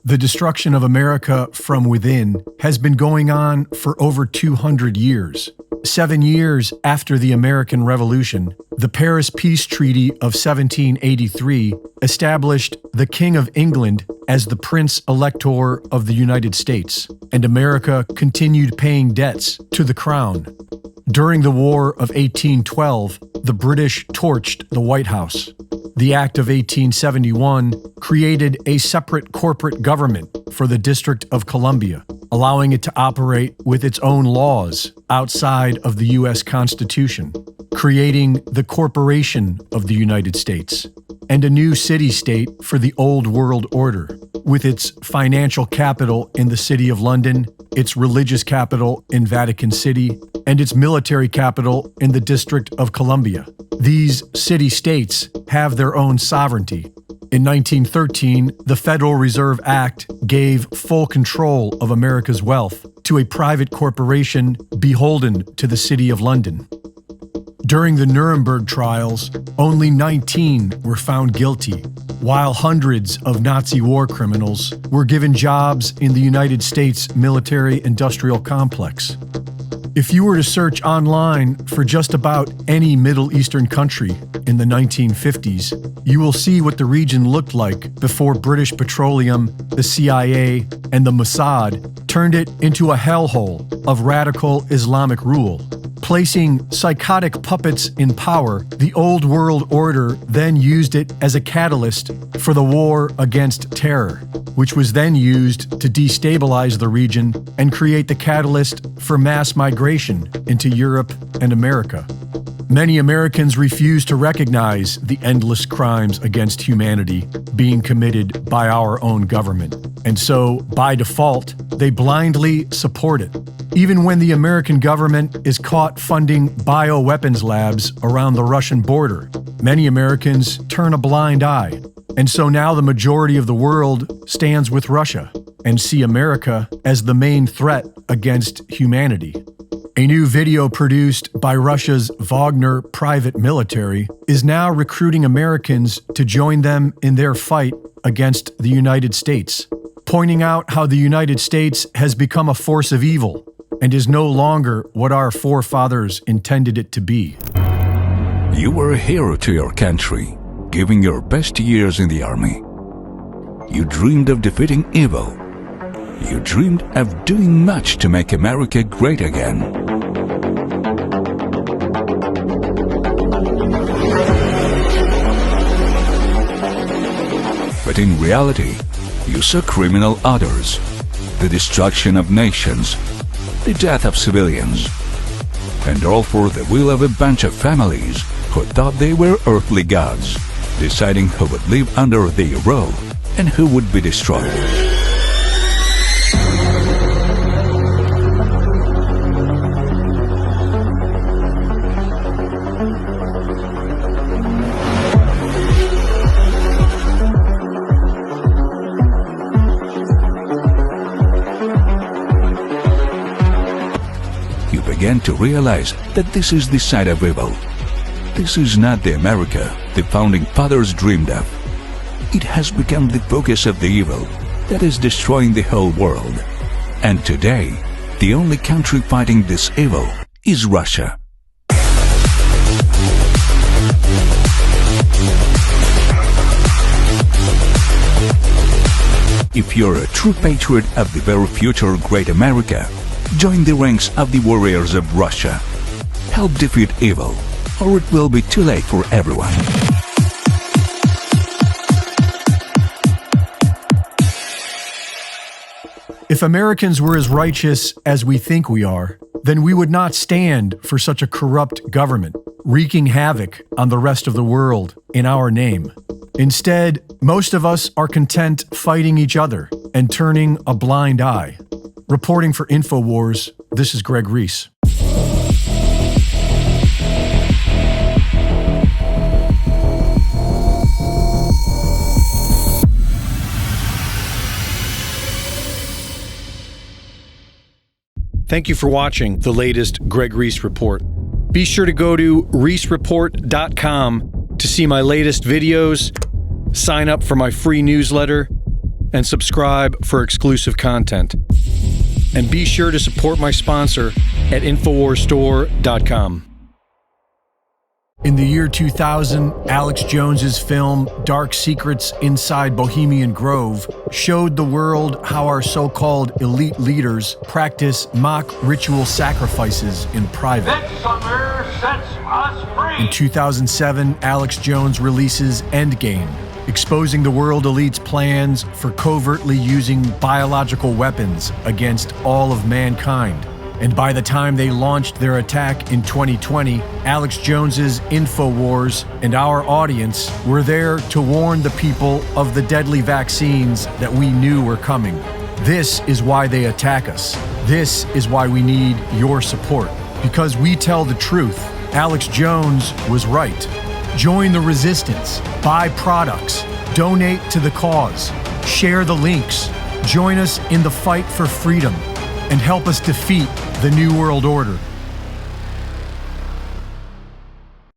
The destruction of America from within has been going on for over 200 years. 7 years after the American Revolution, the Paris Peace Treaty of 1783 established the King of England as the Prince Elector of the United States, and America continued paying debts to the Crown. During the War of 1812, the British torched the White House. The Act of 1871 created a separate corporate government for the District of Columbia, allowing it to operate with its own laws outside of the U.S. Constitution, creating the Corporation of the United States, and a new city-state for the Old World Order, with its financial capital in the City of London, its religious capital in Vatican City, and its military capital in the District of Columbia. These city-states have their own sovereignty. In 1913, the Federal Reserve Act gave full control of America's wealth to a private corporation beholden to the City of London. During the Nuremberg trials, only 19 were found guilty, while hundreds of Nazi war criminals were given jobs in the United States military-industrial complex. If you were to search online for just about any Middle Eastern country in the 1950s, you will see what the region looked like before British Petroleum, the CIA, and the Mossad turned it into a hellhole of radical Islamic rule. Placing psychotic puppets in power, the Old World Order then used it as a catalyst for the war against terror, which was then used to destabilize the region and create the catalyst for mass migration into Europe and America. Many Americans refuse to recognize the endless crimes against humanity being committed by our own government, and so, by default, they blindly support it. Even when the American government is caught funding bioweapons labs around the Russian border, many Americans turn a blind eye. And so now the majority of the world stands with Russia and see America as the main threat against humanity. A new video produced by Russia's Wagner private military is now recruiting Americans to join them in their fight against the United States, pointing out how the United States has become a force of evil and is no longer what our forefathers intended it to be. You were a hero to your country, giving your best years in the army. You dreamed of defeating evil. You dreamed of doing much to make America great again. But in reality, you saw criminal orders, the destruction of nations, the death of civilians, and all for the will of a bunch of families who thought they were earthly gods, deciding who would live under their rule and who would be destroyed. You began to realize that this is the side of evil. This is not the America the founding fathers dreamed of. It has become the focus of the evil that is destroying the whole world. And today, the only country fighting this evil is Russia. If you're a true patriot of the very future great America, join the ranks of the warriors of Russia. Help defeat evil, or it will be too late for everyone. If Americans were as righteous as we think we are, then we would not stand for such a corrupt government, wreaking havoc on the rest of the world in our name. Instead, most of us are content fighting each other and turning a blind eye. Reporting for InfoWars, this is Greg Reese. Thank you for watching the latest Greg Reese Report. Be sure to go to reesereport.com to see my latest videos, sign up for my free newsletter, and subscribe for exclusive content. And be sure to support my sponsor at InfoWarsStore.com. In the year 2000, Alex Jones's film Dark Secrets Inside Bohemian Grove showed the world how our so-called elite leaders practice mock ritual sacrifices in private. This summer sets us free. In 2007, Alex Jones releases Endgame, exposing the world elite's plans for covertly using biological weapons against all of mankind. And by the time they launched their attack in 2020, Alex Jones's InfoWars and our audience were there to warn the people of the deadly vaccines that we knew were coming. This is why they attack us. This is why we need your support. Because we tell the truth. Alex Jones was right. Join the resistance. Buy products. Donate to the cause. Share the links. Join us in the fight for freedom and help us defeat the New World Order.